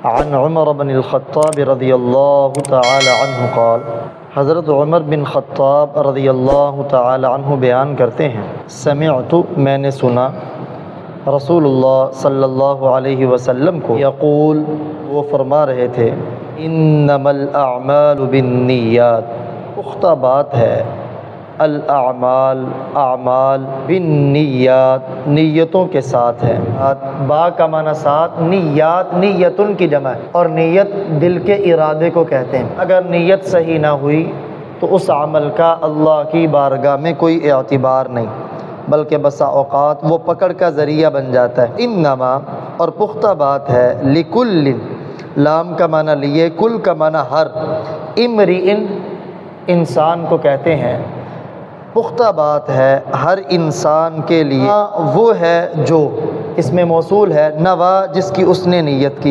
عن عمر بن الخطاب رضی اللہ تعالی عنہ قال، حضرت عمر بن خطاب رضی اللہ تعالی عنہ بیان کرتے ہیں، سمعت میں نے سنا رسول اللہ صلی اللہ علیہ وسلم کو یقول وہ فرما رہے تھے، انما الاعمال بالنیات، پختہ بات ہے الاعمال اعمال بالنیات نیتوں کے ساتھ ہے۔ با کا معنی ساتھ، نیات نیتن کی جمع ہے، اور نیت دل کے ارادے کو کہتے ہیں۔ اگر نیت صحیح نہ ہوئی تو اس عمل کا اللہ کی بارگاہ میں کوئی اعتبار نہیں، بلکہ بسا اوقات وہ پکڑ کا ذریعہ بن جاتا ہے۔ انما اور پختہ بات ہے، لکل، لام کا معنی لیے، کل کا معنی ہر، امرئن انسان کو کہتے ہیں، پختہ بات ہے ہر انسان کے لیے وہ ہے جو، اس میں موصول ہے نوا جس کی اس نے نیت کی۔